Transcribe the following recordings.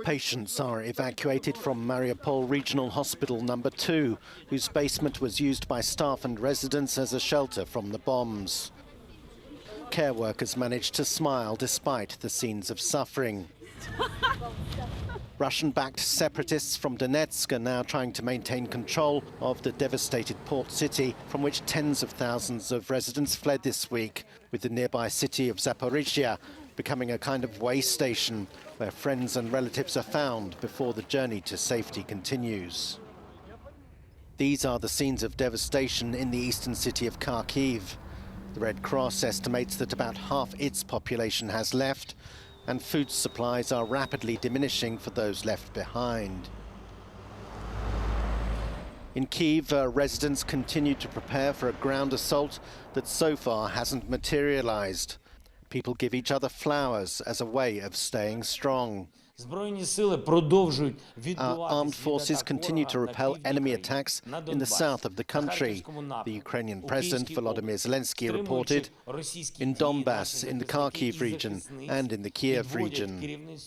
Patients are evacuated from Mariupol Regional Hospital number 2, whose basement was used by staff and residents as a shelter from the bombs. Care workers managed to smile despite the scenes of suffering. Russian-backed separatists from Donetsk are now trying to maintain control of the devastated port city from which tens of thousands of residents fled this week, with the nearby city of Zaporizhia becoming a kind of way station where friends and relatives are found before the journey to safety continues. These are the scenes of devastation in the eastern city of Kharkiv. The Red Cross estimates that about half its population has left, and food supplies are rapidly diminishing for those left behind. In Kyiv, residents continue to prepare for a ground assault that so far hasn't materialized. People give each other flowers as a way of staying strong. Our armed forces continue to repel enemy attacks in the south of the country, the Ukrainian President Volodymyr Zelensky reported, in Donbass, in the Kharkiv region and in the Kiev region.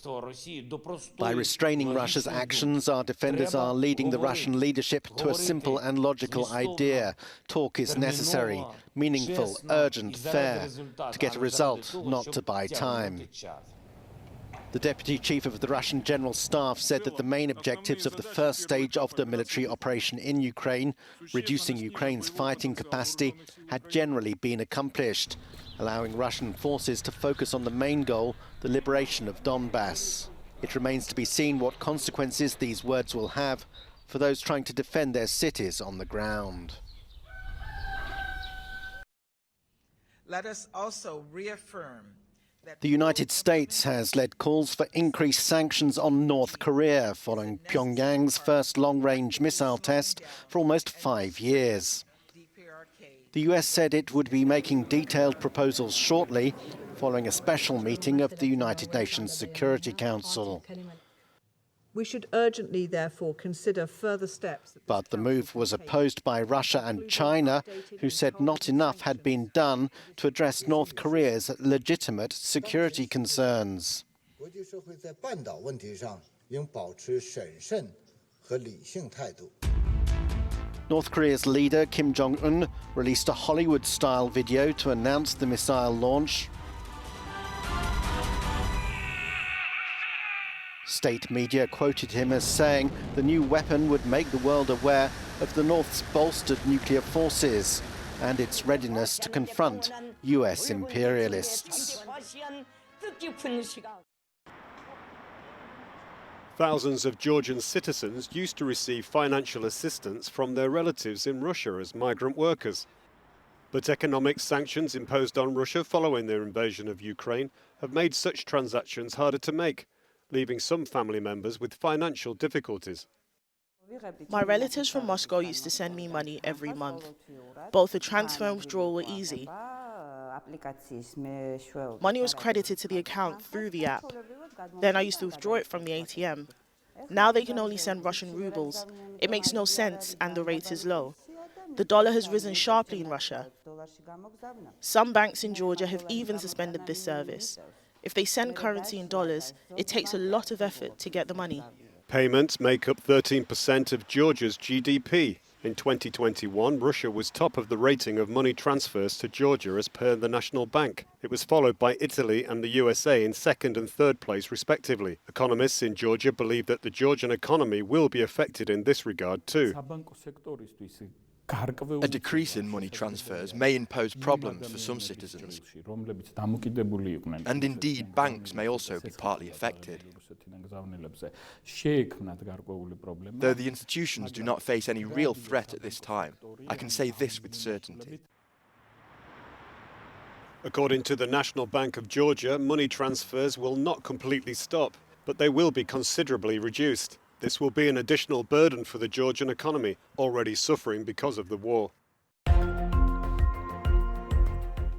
By restraining Russia's actions, our defenders are leading the Russian leadership to a simple and logical idea. Talk is necessary, meaningful, urgent, fair, to get a result, not to buy time. The Deputy Chief of the Russian General Staff said that the main objectives of the first stage of the military operation in Ukraine, reducing Ukraine's fighting capacity, had generally been accomplished, allowing Russian forces to focus on the main goal, the liberation of Donbass. It remains to be seen what consequences these words will have for those trying to defend their cities on the ground. Let us also reaffirm the United States has led calls for increased sanctions on North Korea following Pyongyang's first long-range missile test for almost 5 years. The US said it would be making detailed proposals shortly following a special meeting of the United Nations Security Council. We should urgently, therefore, consider further steps. But the move was opposed by Russia and China, who said not enough had been done to address North Korea's legitimate security concerns. North Korea's leader, Kim Jong-un, released a Hollywood-style video to announce the missile launch. State media quoted him as saying the new weapon would make the world aware of the North's bolstered nuclear forces and its readiness to confront US imperialists. Thousands of Georgian citizens used to receive financial assistance from their relatives in Russia as migrant workers. But economic sanctions imposed on Russia following their invasion of Ukraine have made such transactions harder to make, leaving some family members with financial difficulties. My relatives from Moscow used to send me money every month. Both the transfer and withdrawal were easy. Money was credited to the account through the app. Then I used to withdraw it from the ATM. Now they can only send Russian rubles. It makes no sense and the rate is low. The dollar has risen sharply in Russia. Some banks in Georgia have even suspended this service. If they send currency in dollars, it takes a lot of effort to get the money. Payments make up 13% of Georgia's GDP. In 2021, Russia was top of the rating of money transfers to Georgia as per the National Bank. It was followed by Italy and the USA in second and third place respectively. Economists in Georgia believe that the Georgian economy will be affected in this regard too. A decrease in money transfers may impose problems for some citizens. And indeed, banks may also be partly affected. Though the institutions do not face any real threat at this time, I can say this with certainty. According to the National Bank of Georgia, money transfers will not completely stop, but they will be considerably reduced. This will be an additional burden for the Georgian economy, already suffering because of the war. A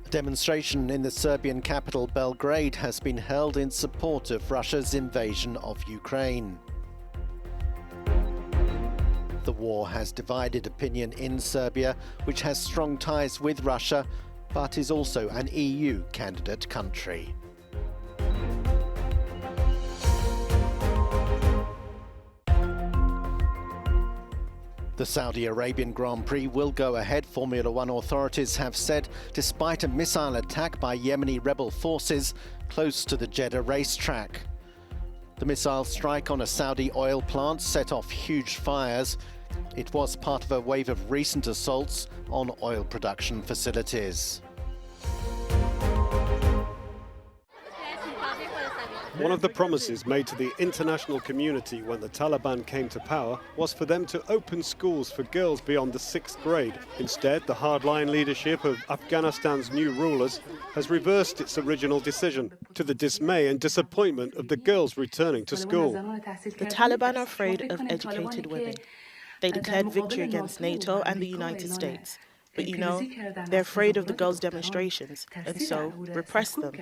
demonstration in the Serbian capital Belgrade has been held in support of Russia's invasion of Ukraine. The war has divided opinion in Serbia, which has strong ties with Russia, but is also an EU candidate country. The Saudi Arabian Grand Prix will go ahead, Formula One authorities have said, despite a missile attack by Yemeni rebel forces close to the Jeddah racetrack. The missile strike on a Saudi oil plant set off huge fires. It was part of a wave of recent assaults on oil production facilities. One of the promises made to the international community when the Taliban came to power was for them to open schools for girls beyond the 6th grade. Instead, the hardline leadership of Afghanistan's new rulers has reversed its original decision, to the dismay and disappointment of the girls returning to school. The Taliban are afraid of educated women. They declared victory against NATO and the United States. But you know, they're afraid of the girls' demonstrations, and so repress them.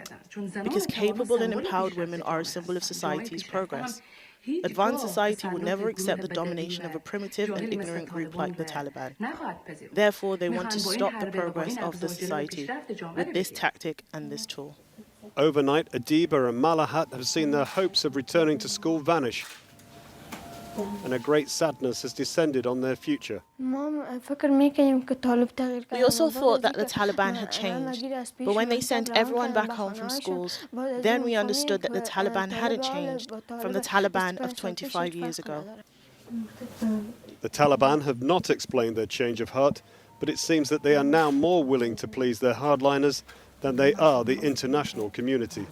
Because capable and empowered women are a symbol of society's progress. Advanced society will never accept the domination of a primitive and ignorant group like the Taliban. Therefore, they want to stop the progress of the society with this tactic and this tool. Overnight, Adiba and Malahat have seen their hopes of returning to school vanish, and a great sadness has descended on their future. We also thought that the Taliban had changed, but when they sent everyone back home from schools, then we understood that the Taliban hadn't changed from the Taliban of 25 years ago. The Taliban have not explained their change of heart, but it seems that they are now more willing to please their hardliners than they are the international community.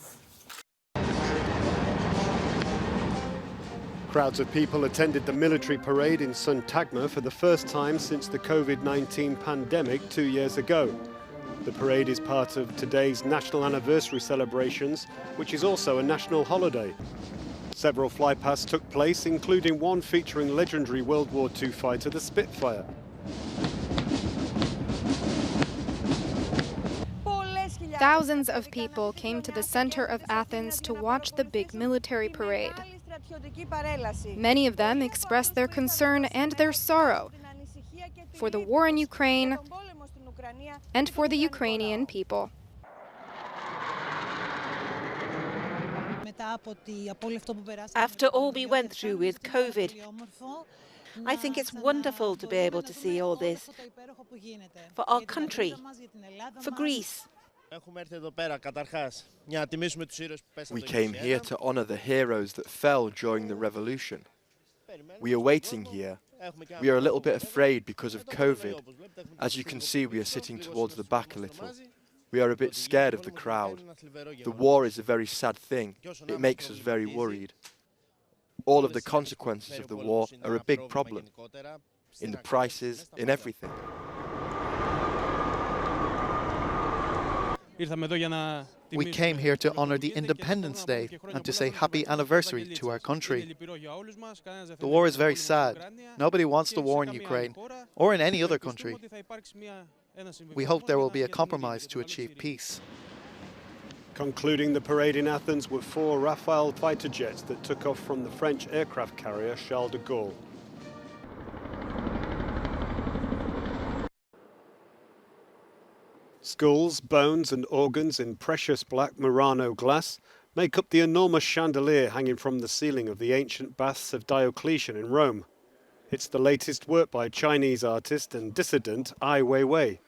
Crowds of people attended the military parade in Suntagma for the first time since the COVID-19 pandemic 2 years ago. The parade is part of today's national anniversary celebrations, which is also a national holiday. Several flypasts took place, including one featuring legendary World War II fighter, the Spitfire. Thousands of people came to the center of Athens to watch the big military parade. Many of them expressed their concern and their sorrow for the war in Ukraine and for the Ukrainian people. After all we went through with COVID, I think it's wonderful to be able to see all this for our country, for Greece. We came here to honour the heroes that fell during the revolution. We are waiting here. We are a little bit afraid because of COVID. As you can see, we are sitting towards the back a little. We are a bit scared of the crowd. The war is a very sad thing. It makes us very worried. All of the consequences of the war are a big problem. In the prices, in everything. We came here to honor the Independence Day and to say happy anniversary to our country. The war is very sad. Nobody wants the war in Ukraine or in any other country. We hope there will be a compromise to achieve peace. Concluding the parade in Athens were 4 Rafale fighter jets that took off from the French aircraft carrier Charles de Gaulle. Skulls, bones and organs in precious black Murano glass make up the enormous chandelier hanging from the ceiling of the ancient baths of Diocletian in Rome. It's the latest work by Chinese artist and dissident Ai Weiwei.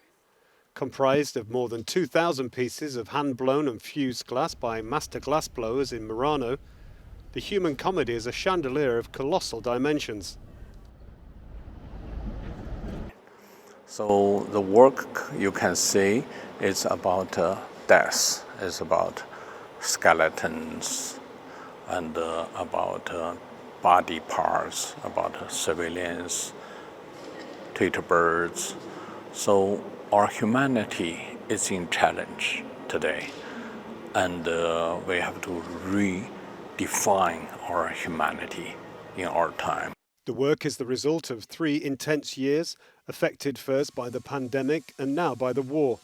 Comprised of more than 2,000 pieces of hand-blown and fused glass by master glassblowers in Murano, the human comedy is a chandelier of colossal dimensions. So the work you can see is about death, it's about skeletons and about body parts, about civilians, tweeter birds. So our humanity is in challenge today, and we have to redefine our humanity in our time. The work is the result of 3 intense years, affected first by the pandemic and now by the war.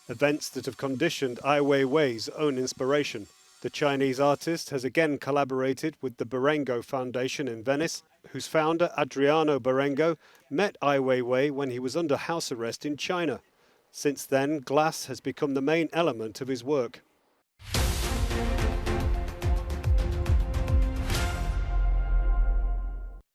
Events that have conditioned Ai Weiwei's own inspiration. The Chinese artist has again collaborated with the Berengo Foundation in Venice, whose founder, Adriano Berengo, met Ai Weiwei when he was under house arrest in China. Since then, glass has become the main element of his work.